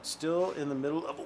still in the middle of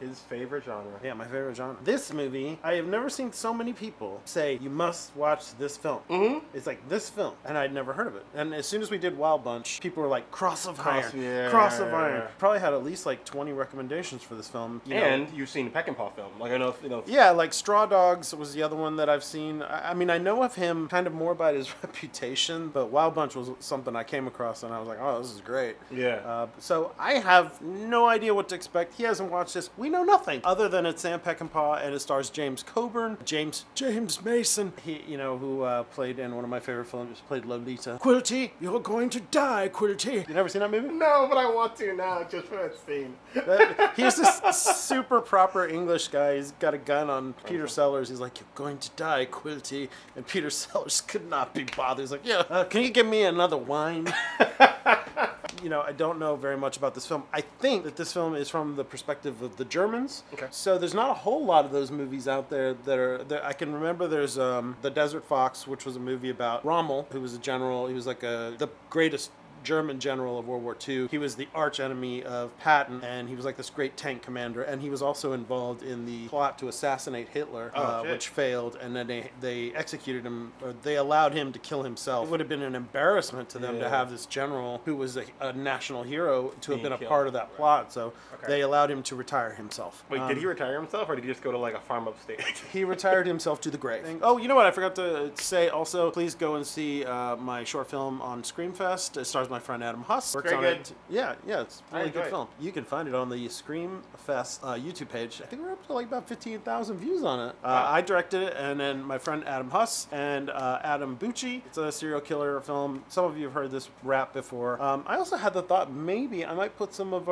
His favorite genre. Yeah, my favorite genre. This movie, I have never seen so many people say, you must watch this film. Mm-hmm. It's like, this film. And I'd never heard of it. And as soon as we did Wild Bunch, people were like, Cross of Iron. Cross of Iron. Probably had at least like 20 recommendations for this film. And you've seen the Peckinpah film. Like, I know if, you know. Yeah, like Straw Dogs was the other one that I've seen. I mean, I know of him kind of more by his reputation, but Wild Bunch was something I came across and I was like, oh, this is great. Yeah. So I have no idea what to expect. He hasn't watched this. We know nothing other than it's Sam Peckinpah and it stars James Coburn, James Mason. He, you know, who played in one of my favorite films, played Lolita. Quilty, you're going to die, Quilty. You never seen that movie? No, but I want to now just for that scene. He's this super proper English guy. He's got a gun on Peter Sellers. He's like, you're going to die, Quilty. And Peter Sellers could not be bothered. He's like, yeah, can you give me another wine? You know, I don't know very much about this film. I think that this film is from the perspective of the Germans. Okay. So there's not a whole lot of those movies out there that are... I can remember there's The Desert Fox, which was a movie about Rommel, who was a general. He was like the greatest German general of World War II. He was the arch enemy of Patton, and he was like this great tank commander, and he was also involved in the plot to assassinate Hitler, which failed, and then they executed him, or they allowed him to kill himself. It would have been an embarrassment to them to have this general who was a national hero to have been a part of that plot, so they allowed him to retire himself. Wait, did he retire himself, or did he just go to like a farm upstate? He retired himself to the grave. Oh, you know what? I forgot to say also, please go and see my short film on Screamfest. It stars my friend Adam Huss. Very good. Yeah, it's a really good film. You can find it on the Screamfest YouTube page. I think we're up to like about 15,000 views on it. I directed it, and then my friend Adam Huss and Adam Bucci. It's a serial killer film. Some of you have heard this rap before. I also had the thought maybe I might put some of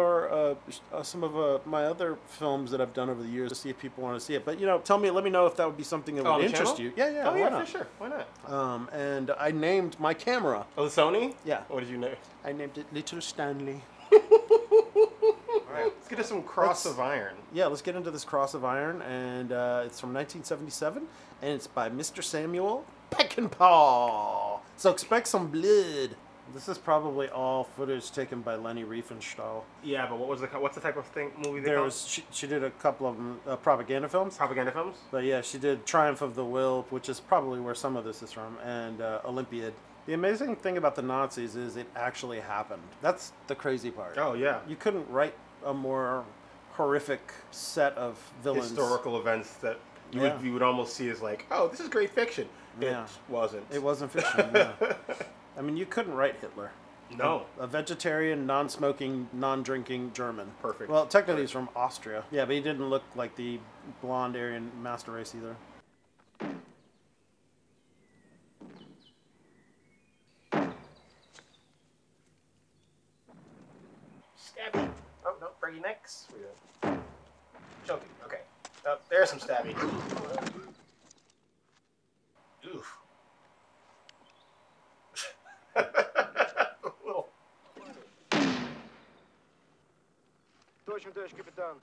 my other films that I've done over the years to see if people want to see it. But you know, let me know if that would be something that would interest you. Yeah, oh yeah, for sure. Why not? And I named my camera. Oh, the Sony? Yeah. What did you name? I named it Little Stanley. All right, let's get to some Cross of Iron. Yeah, let's get into this Cross of Iron, and it's from 1977, and it's by Mr. Samuel Peckinpah. So expect some blood. This is probably all footage taken by Leni Riefenstahl. Yeah, but what's the type of movie they There call was she did a couple of them, propaganda films. Propaganda films? But yeah, she did Triumph of the Will, which is probably where some of this is from, and Olympiad. The amazing thing about the Nazis is it actually happened. That's the crazy part. Oh, yeah. You couldn't write a more horrific set of villains. Historical events that you would almost see as like, oh, this is great fiction. Yeah. It wasn't. It wasn't fiction, yeah. I mean, you couldn't write Hitler. No. A vegetarian, non-smoking, non-drinking German. Perfect. Well, technically he's from Austria. Yeah, but he didn't look like the blonde Aryan master race either. Stabby. Oh, no, Brady necks. Choking. Okay. Oh, there's some stabby. Oof. Little. Точно, товарищ капитан.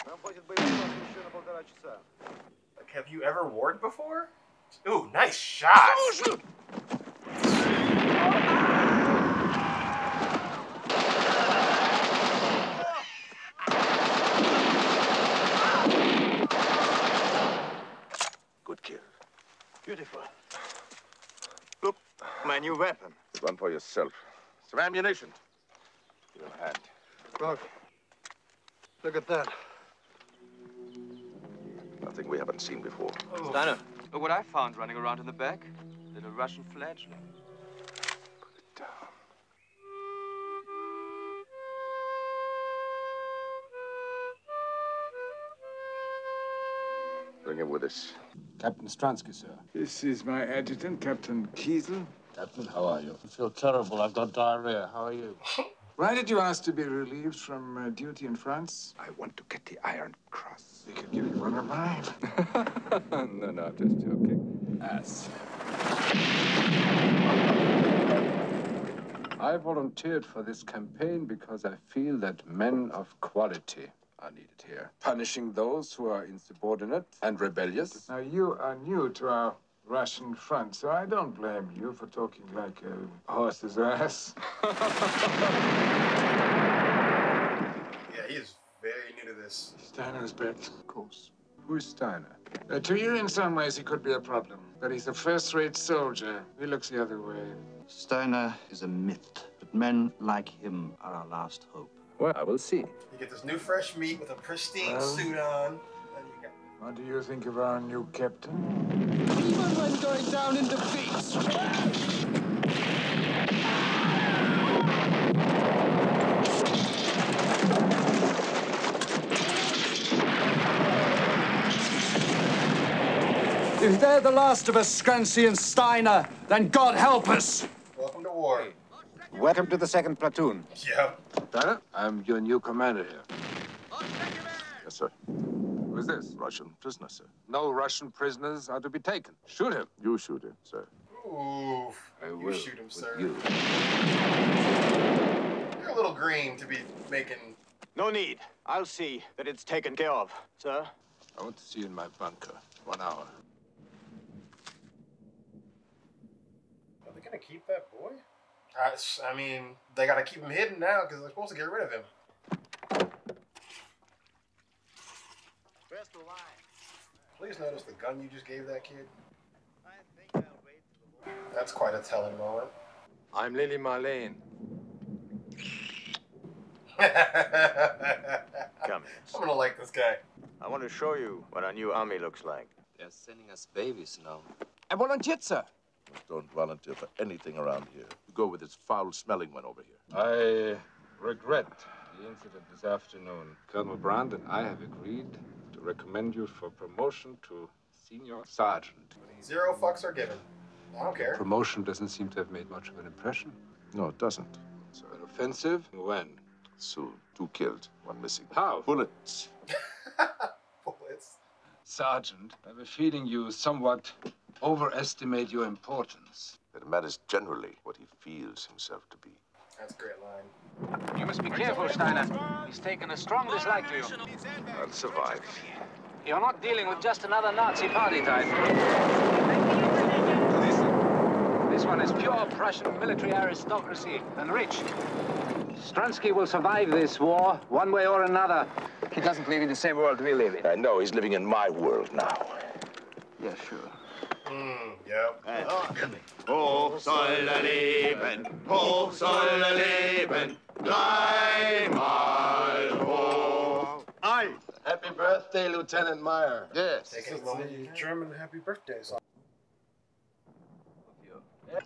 Нам хватит боевых еще на 1,5 часа. Like, have you ever warred before? Ooh, nice shot! Good kill. Beautiful. Look, my new weapon. One for yourself. Some ammunition. Your hand. Look at that. Nothing we haven't seen before. Oh. Steiner, look what I found running around in the back. Little Russian fledgling. Put it down. Bring him with us. Captain Stransky, sir. This is my adjutant, Captain Kiesel. Captain, how are you? I feel terrible. I've got diarrhea. How are you? Why did you ask to be relieved from duty in France? I want to get the Iron Cross. We could give you one of mine. No, I'm just joking. Ass. I volunteered for this campaign because I feel that men of quality are needed here. Punishing those who are insubordinate and rebellious. Now, you are new to our Russian front, so I don't blame you for talking like a horse's ass. Yeah, he is very new to this. Steiner's back. Of course. Who is Steiner? To you, in some ways, he could be a problem. But he's a first-rate soldier. He looks the other way. Steiner is a myth, but men like him are our last hope. Well, I will see. You get this new fresh meat with a pristine suit on. And you got... What do you think of our new captain? Even when going down in defeat. If they're the last of us, Scrancy and Steiner, then God help us! Welcome to war. Welcome to the 2nd platoon. Yep. Steiner, I'm your new commander here. Yes, sir. Who is this? Russian prisoner, sir. No Russian prisoners are to be taken. Shoot him. You shoot him, sir. Oof. I You will. shoot him, With sir. you. You're a little green to be making... No need. I'll see that it's taken care of, sir. I want to see you in my bunker. 1 hour. Are they gonna keep that boy? I mean, they gotta keep him hidden now because they're supposed to get rid of him. Please notice the gun you just gave that kid. That's quite a telling moment. I'm Lily Marlene. Come I'm gonna like this guy. I want to show you what our new army looks like. They're sending us babies now. I volunteered, sir. Don't volunteer for anything around here. You go with this foul-smelling one over here. I regret the incident this afternoon. Colonel Brandt and I have agreed to recommend you for promotion to senior sergeant. 0 fucks are given. I don't care. Promotion doesn't seem to have made much of an impression. No, it doesn't. So an offensive? When? Soon. 2 killed, 1 missing. How? Bullets. Bullets. Sergeant, I have a feeling you somewhat overestimate your importance. That a man is generally what he feels himself to be. That's a great line. You must be careful, Steiner. He's taken a strong dislike to you. I'll survive. You're not dealing with just another Nazi party type. This one is pure Prussian military aristocracy and rich. Stransky will survive this war, one way or another. He doesn't live in the same world we live in. I know he's living in my world now. Yeah, sure. Yep. Hoch soll er leben, hoch soll er leben, dreimal hoch. Aye. Happy birthday, Lieutenant Meyer. Yes. Taking a moment. German happy birthday song.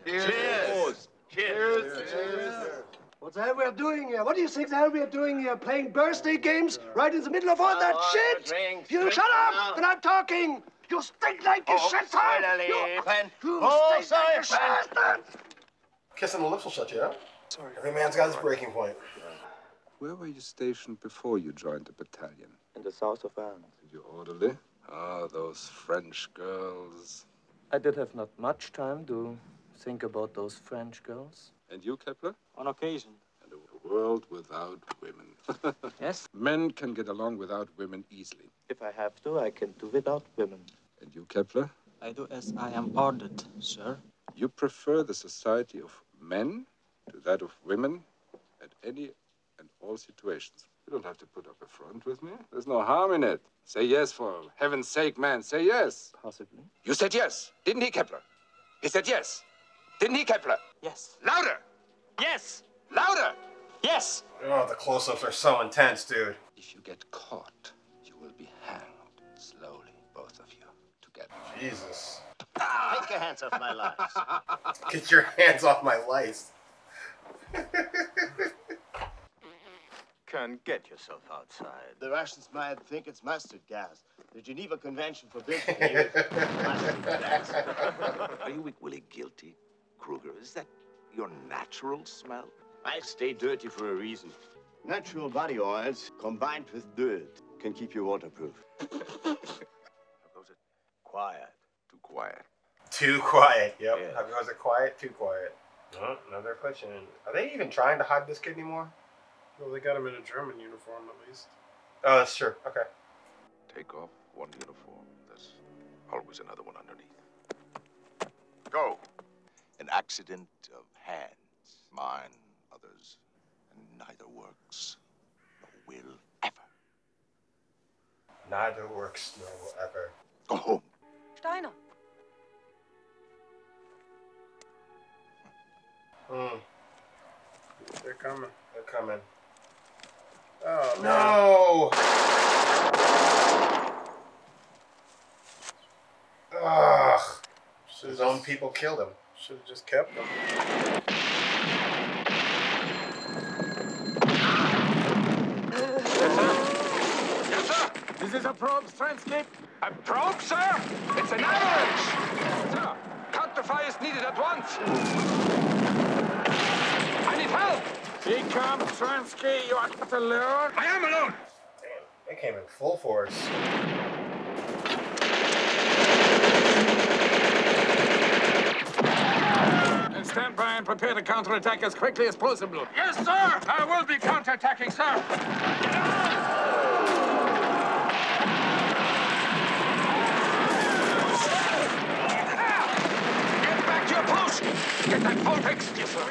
Cheers. Cheers. What the hell we are doing here? What do you think the hell we are doing here? Playing birthday games right in the middle of all that shit? You shut up when I'm talking! You stink like a shit! You stink like a shit! Kissing the lips will shut you up. Sorry. Every man's got his breaking point. Where were you stationed before you joined the battalion? In the south of France. And your orderly? Ah, those French girls. I did have not much time to think about those French girls. And you, Kepler? On occasion. And a world without women. Yes? Men can get along without women easily. If I have to, I can do without women. And you, Kepler? I do as I am ordered, sir. You prefer the society of men to that of women at any and all situations. You don't have to put up a front with me. There's no harm in it. Say yes, for heaven's sake, man. Say yes. Possibly. You said yes, didn't he, Kepler? He said yes. Didn't he, Kepler? Yes. Louder! Yes! Louder! Yes! Oh, the close-ups are so intense, dude. If you get caught, you will be hanged slowly, both of you, together. Jesus. Take your hands off my lights. Get your hands off my lice. Can't get yourself outside. The Russians might think it's mustard gas. The Geneva Convention forbids the use of mustard gas. Are you equally guilty, Kruger? Is that your natural smell? I stay dirty for a reason. Natural body oils combined with dirt can keep you waterproof. Quiet. Too quiet. Too quiet. Yep. Yeah. How goes it quiet? Too quiet. Oh, another question. Are they even trying to hide this kid anymore? Well, they got him in a German uniform at least. Oh, that's true. Okay. Take off one uniform. There's always another one underneath. Go. An accident of hands. Mine, others. And neither works. No will. Neither works no ever. Go home. Steiner. They're coming. They're coming. Oh, no! Ugh. His own people killed him. Should have just kept him. Yes, sir. This is a probe transcript. A probe, sir? It's an average. Sir, counterfire is needed at once. I need help. He comes, Stransky. You are not alone. I am alone. Damn, they came in full force. And stand by and prepare to counterattack as quickly as possible. Yes, sir. I will be counterattacking, sir. Get back to your post. Get that phone fixed. Yes, sir.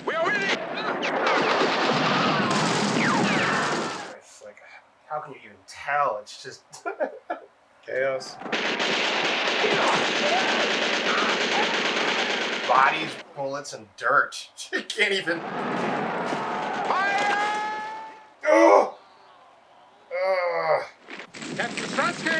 We are winning. It's like, how can you even tell? It's just chaos. Bodies, bullets, and dirt. You can't even. Oh! Captain Stransky,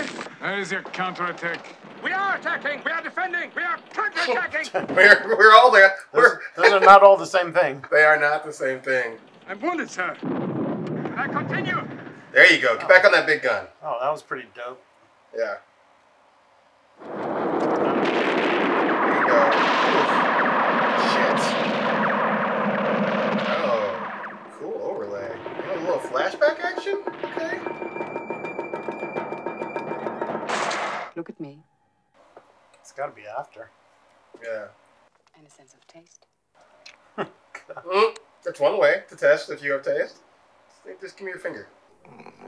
that is your counterattack. We are attacking. We are defending. We are counterattacking. We're all there. Those are not all the same thing. They are not the same thing. I'm wounded, sir. Can I continue? There you go. Get back on that big gun. Oh, that was pretty dope. Yeah. There you go. Shit. Oh, cool overlay. Oh, a little flashback action? Okay. Look at me. It's got to be after. Yeah. And a sense of taste. That's one way to test if you have taste. Just give me your finger.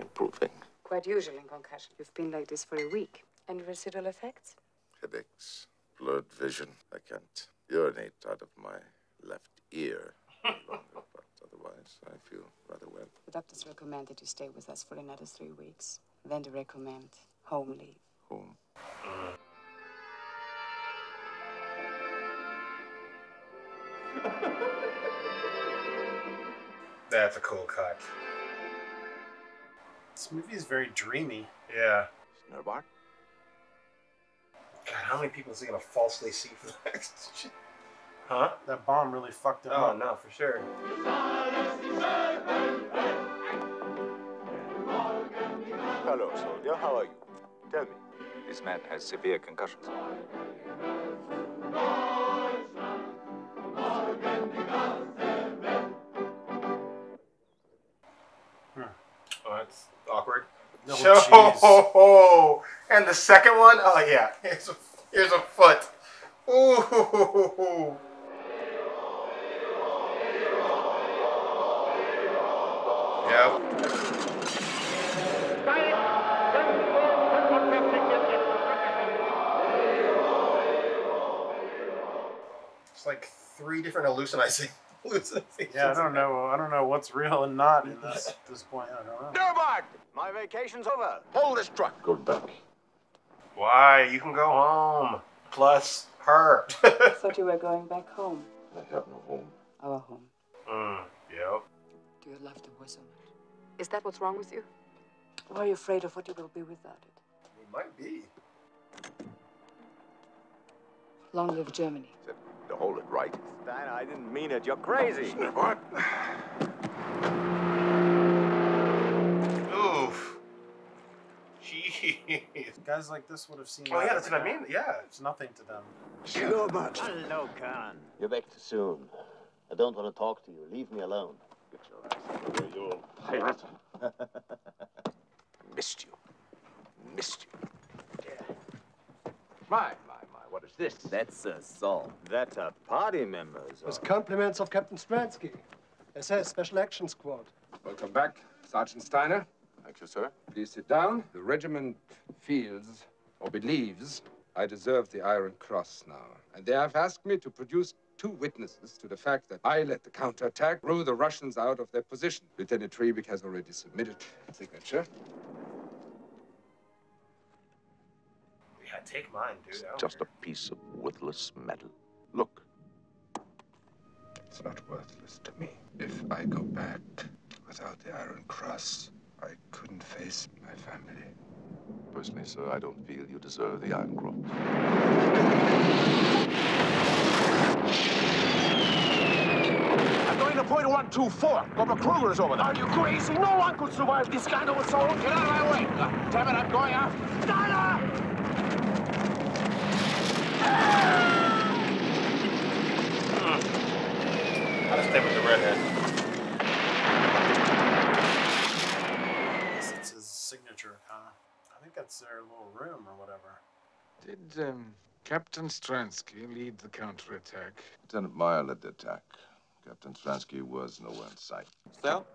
Improving. Quite usual in concussion. You've been like this for a week. And residual effects? Headaches, blurred vision. I can't urinate out of my left ear any longer, but otherwise I feel rather well. The doctors recommend that you stay with us for another 3 weeks. Then they recommend home leave. Home. That's a cool cut. This movie is very dreamy. Yeah. Snowbart? God, how many people is he gonna falsely see for that? Huh? That bomb really fucked him Oh, up. no, for sure. Hello, soldier. How are you? Tell me. This man has severe concussions. Oh, that's awkward. No, Oh, and the second one? Oh, yeah. Here's a foot. Ooh. Yep. It's like 3 different hallucinations. Yeah, I don't know what's real and not in this at this point. I don't know. Snowbart! My vacation's over. Hold this truck. Go back. Why? You can go home. Plus her. I thought you were going back home. I have no home. Our home. Yep. Do you love the war so much? Is that what's wrong with you? Or are you afraid of what you will be without it? It might be. Long live Germany. To hold it right. Steiner, I didn't mean it. You're crazy. What? Oof. Jeez. Guys like this would have seen. Oh, that yeah, that's what I every mean. night. Yeah. It's nothing to them. Snowbart. Hello, Khan. You're back too soon. I don't want to talk to you. Leave me alone. Get your ass out of there, you old pirate. Missed you. Missed you. My, what is this? That's a song. That's a party member's. With compliments of Captain Stransky. SS Special Action Squad. Welcome back, Sergeant Steiner. Thank you, sir. Please sit down. The regiment feels, or believes, I deserve the Iron Cross now. And they have asked me to produce 2 witnesses to the fact that I led the counterattack, threw the Russians out of their position. Lieutenant Trebeck has already submitted signature. Yeah, take mine, dude. It's just a piece of worthless metal. Look. It's not worthless to me. If I go back without the Iron Cross, I couldn't face my family. Personally, sir, I don't feel you deserve the Iron Cross. I'm going to point 124. Corporal Kruger is over there. Are you crazy? No one could survive this kind of assault. Get out of my way. Damn it, I'm going after. Steiner! I'll just stay with the redhead. I guess it's his signature, huh? I think that's their little room or whatever. Did Captain Stransky lead the counterattack? Lieutenant Meyer led the attack. Captain Stransky was nowhere in sight. Still?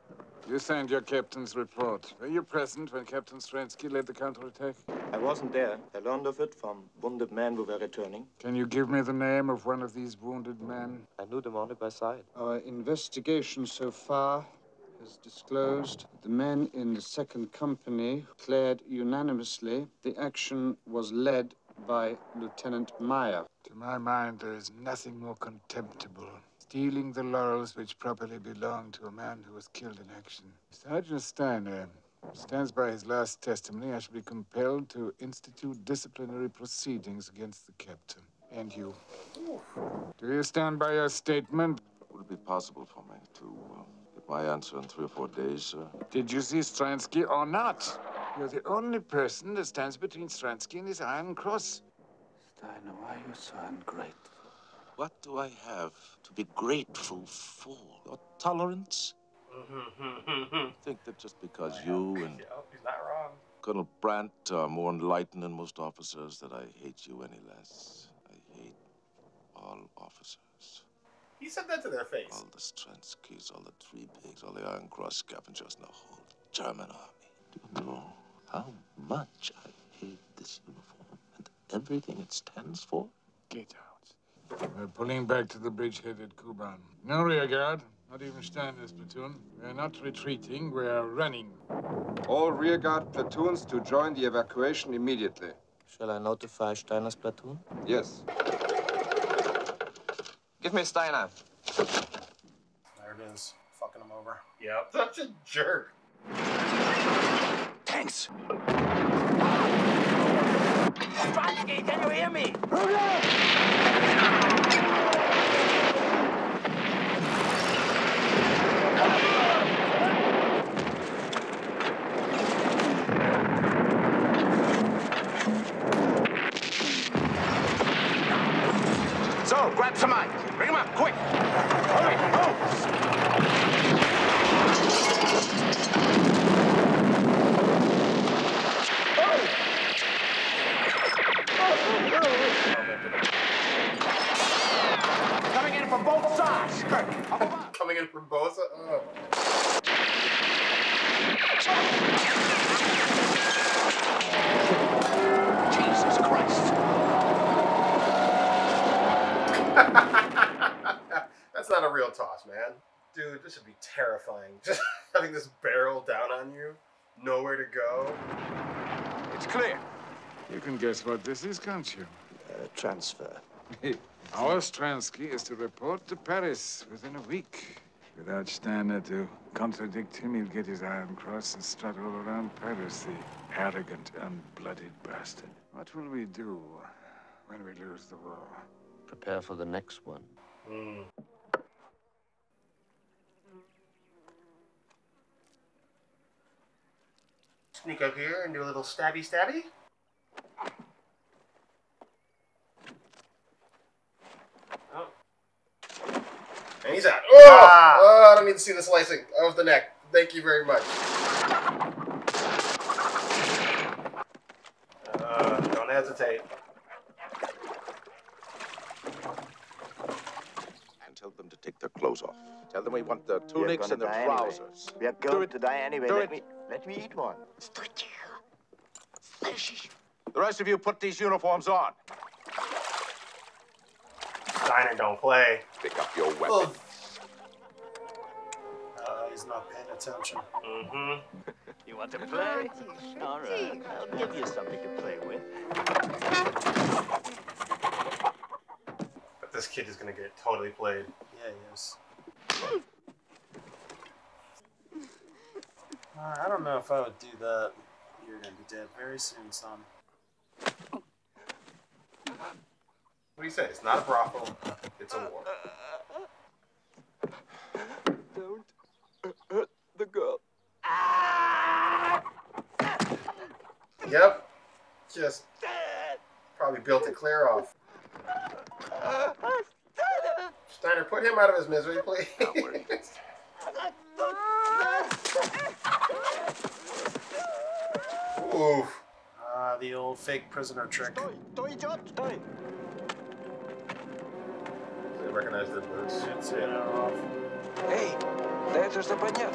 You signed your captain's report. Were you present when Captain Stransky led the counterattack? I wasn't there. I learned of it from wounded men who were returning. Can you give me the name of one of these wounded men? I knew them only by sight. Our investigation so far has disclosed the men in the second company declared unanimously the action was led by Lieutenant Meyer. To my mind, there is nothing more contemptible. Stealing the laurels which properly belong to a man who was killed in action. Sergeant Steiner stands by his last testimony. I shall be compelled to institute disciplinary proceedings against the captain. And you. Do you stand by your statement? Would it be possible for me to get my answer in 3 or 4 days, sir? Did you see Stransky or not? You're the only person that stands between Stransky and his Iron Cross. Steiner, why are you so ungrateful? What do I have to be grateful for? Your tolerance? Think that just because you and he's not wrong. Colonel Brandt are more enlightened than most officers that I hate you any less. I hate all officers. He said that to their face. All the Stranskys, all the Tree Pigs, all the Iron Cross scavengers, and the whole German army. Do you know how much I hate this uniform and everything it stands for? Get out. We're pulling back to the bridgehead at Coburn. No rear guard, not even Steiner's platoon. We're not retreating, we're running. All rearguard platoons to join the evacuation immediately. Shall I notify Steiner's platoon? Yes. Give me Steiner. There it is. Fucking him over. Yep. Such a jerk. Thanks. Stransky, can you hear me? So, grab some ice. Bring him up, quick. Hurry, Coming in from both sides. Coming in from both sides? Jesus Christ. That's not a real toss, man. Dude, this would be terrifying. Just having this barrel down on you, nowhere to go. It's clear. You can guess what this is, can't you? Transfer. Our Stransky is to report to Paris within a week. Without Steiner to contradict him, he'll get his Iron Cross and strut all around Paris, the arrogant, unblooded bastard. What will we do when we lose the war? Prepare for the next one. Sneak up here and do a little stabby. Oh. And he's out. Oh! I don't need to see the slicing of the neck. Thank you very much. Don't hesitate. And tell them to take their clothes off. Tell them we want their tunics and their trousers. We are going to die anyway. Let me eat one. The rest of you put these uniforms on. Steiner don't play. Pick up your weapons. He's not paying attention. You want to play? All right, I'll give you something to play with. kid is gonna get totally played. Yeah, he is. I don't know if I would do that. You're gonna be dead very soon, son. What do you say? It's not a brothel. It's a war. Don't hurt the girl. Yep. Just probably built it clear off. Steiner, put him out of his misery, please. Oof. The old fake prisoner trick. They recognize their boots. Hey, there's the baña.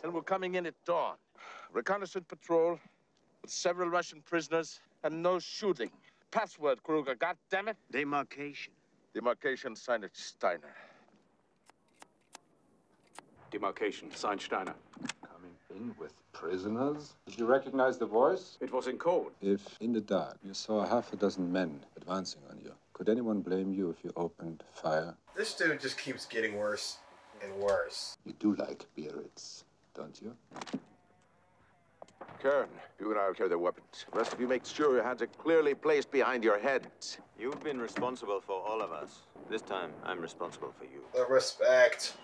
And we're coming in at dawn. Reconnaissance patrol with several Russian prisoners and no shooting. Password, Kruger, goddammit. Demarcation. Demarcation, signed Steiner. Demarcation, signed Steiner. Coming in with prisoners? Did you recognize the voice? It was in code. If, in the dark, you saw half a dozen men advancing on you, could anyone blame you if you opened fire? This dude just keeps getting worse and worse. You do like Biarritz, don't you? Kern, you and I will carry the weapons. The rest of you make sure your hands are clearly placed behind your heads. You've been responsible for all of us. This time, I'm responsible for you. The respect.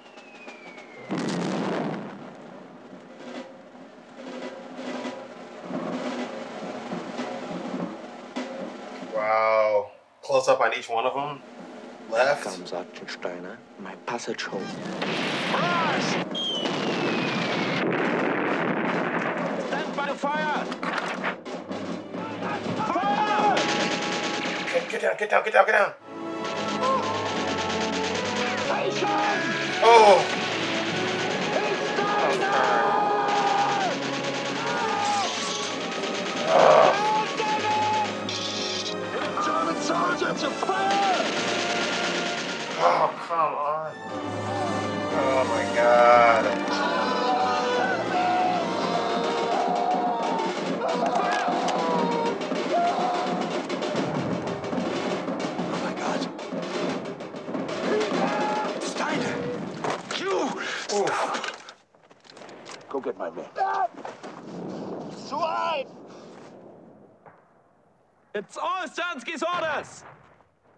Wow. Close up on each one of them. Left. Here comes Sergeant Steiner. My passage home. Stand by the fire! Fire! Get down, get down, get down, get down. Oh! German soldiers are fire! Oh, come on. Oh my god. Go get my men. Swine! It's all Stansky's orders!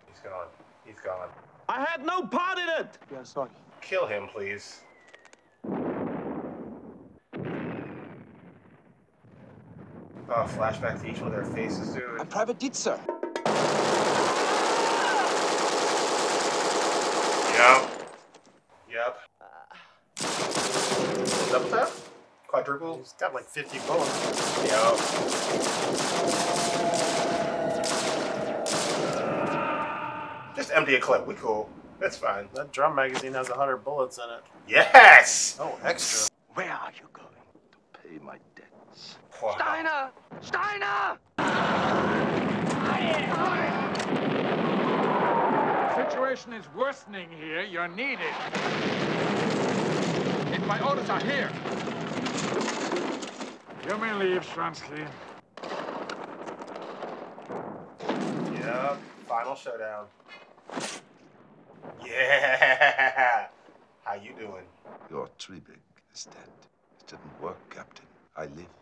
He's gone. He's gone. I had no part in it! Yeah, sorry. Kill him, please. Oh, flashback to each one of their faces, dude. I'm Private Dietzer. Yep. Yep. Double tap? Quadruple? He's got like 50 bullets. Yep. Just empty a clip. We cool. That's fine. That drum magazine has 100 bullets in it. Yes! Oh, extra. Where are you going? To pay my debts. Wow. Steiner! Steiner! The situation is worsening here. You're needed. And my orders are here. You may leave, Stransky. Yep. Final showdown. Yeah! How you doing? Your Triebig is dead. It didn't work, Captain. I live.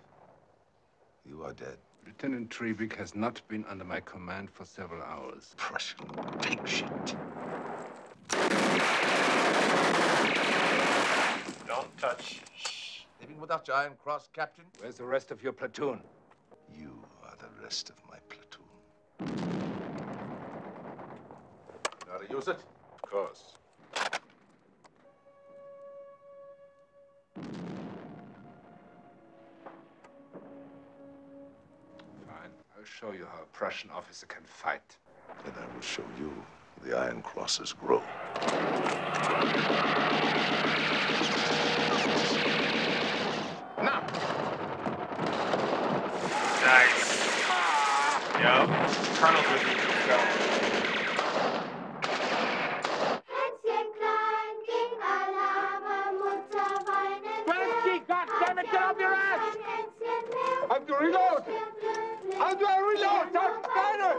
You are dead. Lieutenant Triebig has not been under my command for several hours. Prussian pig shit. Don't touch. Leaving without your Iron Cross, Captain? Where's the rest of your platoon? You are the rest of my platoon. Know how to use it? Of course. Fine. I'll show you how a Prussian officer can fight. Then I will show you the Iron Crosses grow. Now. Nice. Yep. Colonel's with you. Let's go. Stransky, goddammit, get off your ass! Reload! How do I reload? Dr. Steiner!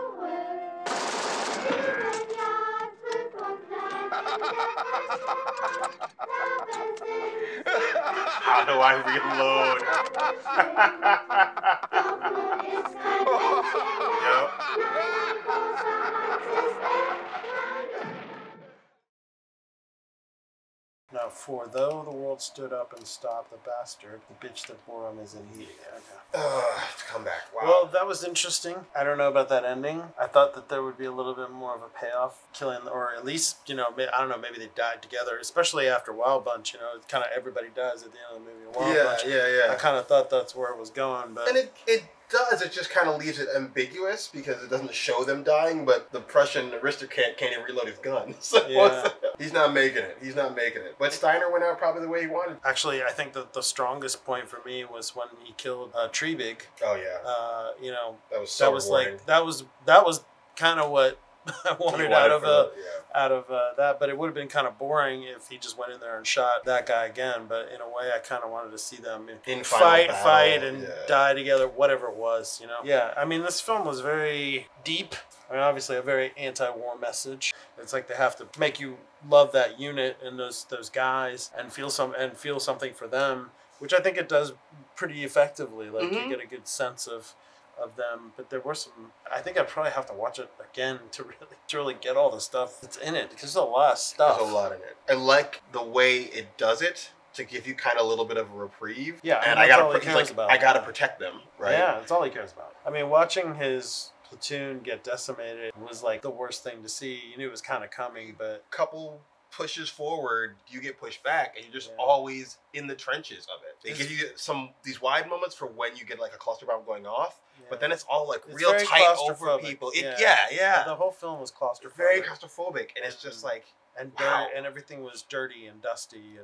How do I reload? Now, for though the world stood up and stopped the bastard, the bitch that bore him is in heat. To come back. Wow. Well, that was interesting. I don't know about that ending. I thought that there would be a little bit more of a payoff, killing, or at least, you know, I don't know, maybe they died together, especially after Wild Bunch. You know, kind of everybody dies at the end of the movie. Wild Bunch. Yeah. I kind of thought that's where it was going, but And it does. It just kind of leaves it ambiguous because it doesn't show them dying. But the Prussian aristocrat can't even reload his gun. So he's not making it. He's not making it. But Steiner went out probably the way he wanted. Actually, I think that the strongest point for me was when he killed Treebig. Oh yeah. You know, that was so rewarding. that was kind of what I wanted out of that. But it would have been kind of boring if he just went in there and shot that guy again. But in a way, I kind of wanted to see them fight and die together, whatever it was. You know. Yeah. I mean, this film was very deep. I mean, obviously, a very anti-war message. It's like they have to make you love that unit and those guys and feel something for them, which I think it does pretty effectively. Like you get a good sense of them. But there were some. I think I'd probably have to watch it again to really get all the stuff that's in it, because there's a lot of stuff. There's a lot in it. I like the way it does it to give you kind of a little bit of a reprieve. Yeah, and I gotta protect them. Right. Yeah, that's all he cares about. I mean, watching his platoon get decimated was like the worst thing to see. You knew it was kind of coming, but couple pushes forward, you get pushed back, and you're just always in the trenches of it. They give you these wide moments for when you get like a cluster bomb going off, but then it's all like real tight over people. The whole film was claustrophobic. Very claustrophobic, and it's just like and everything was dirty and dusty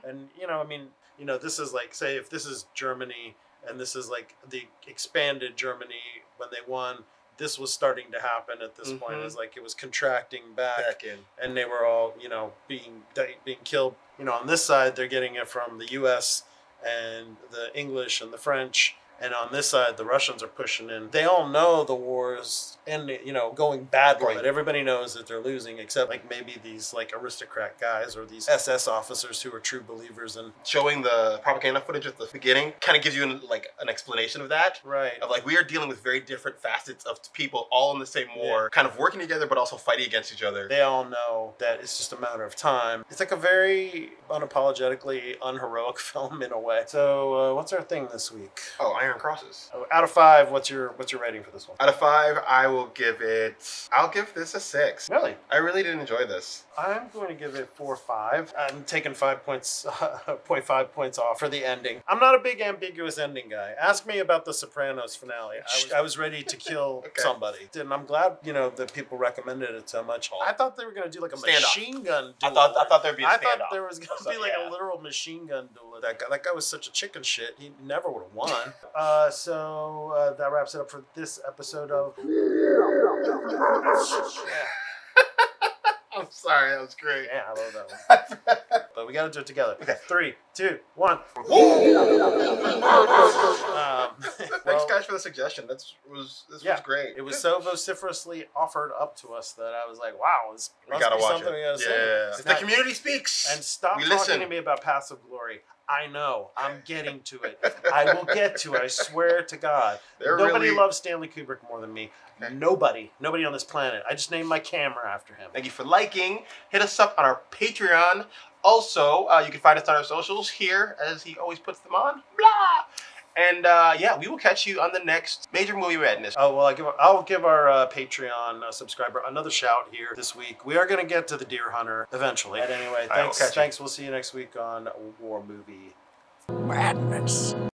and you know, I mean, you know, this is like, say if this is Germany and this is like the expanded Germany when they won. This was starting to happen at this point. It's like it was contracting back in, and they were all, you know, being killed. You know, on this side they're getting it from the U.S. and the English and the French, and on this side the Russians are pushing in. They all know the war's ending, you know, going badly, but everybody knows that they're losing, except like maybe these like aristocrat guys or these SS officers who are true believers. And showing the propaganda footage at the beginning kind of gives you an explanation of that. Right. Of like, we are dealing with very different facets of people all in the same war, kind of working together but also fighting against each other. They all know that it's just a matter of time. It's like a very unapologetically unheroic film in a way. So what's our thing this week? Oh, Iron Crosses. Out of 5, what's your rating for this one? Out of 5, I'll give this a 6. Really? I really did enjoy this. I'm going to give it 4.5. I'm taking 5 points, 0.5 points off for the ending. I'm not a big ambiguous ending guy. Ask me about the Sopranos finale. I was ready to kill somebody, and I'm glad, you know, that people recommended it so much. I thought they were going to do like a machine gun duel. I thought there'd be a standoff. I thought there was going to be like a literal machine gun duel. That guy was such a chicken shit. He never would have won. So that wraps it up for this episode of. I'm sorry, that was great. Yeah, I love that one. But we got to do it together. Okay, 3, 2, 1. Thanks, guys, for the suggestion. This was great. It was so vociferously offered up to us that I was like, "Wow, this must gotta be watch something it. we gotta see." If the community speaks, and stop we talking listen. to me about passive glory. I know. I'm getting to it. I will get to it. I swear to God. Nobody loves Stanley Kubrick more than me. Nobody on this planet. I just named my camera after him. Thank you for liking. Hit us up on our Patreon. Also, you can find us on our socials here, as he always puts them on. Blah. And we will catch you on the next Major Movie Madness. Oh, well, I'll give our Patreon subscriber another shout here this week. We are going to get to the Deer Hunter eventually. But anyway, thanks. We'll see you next week on War Movie Madness.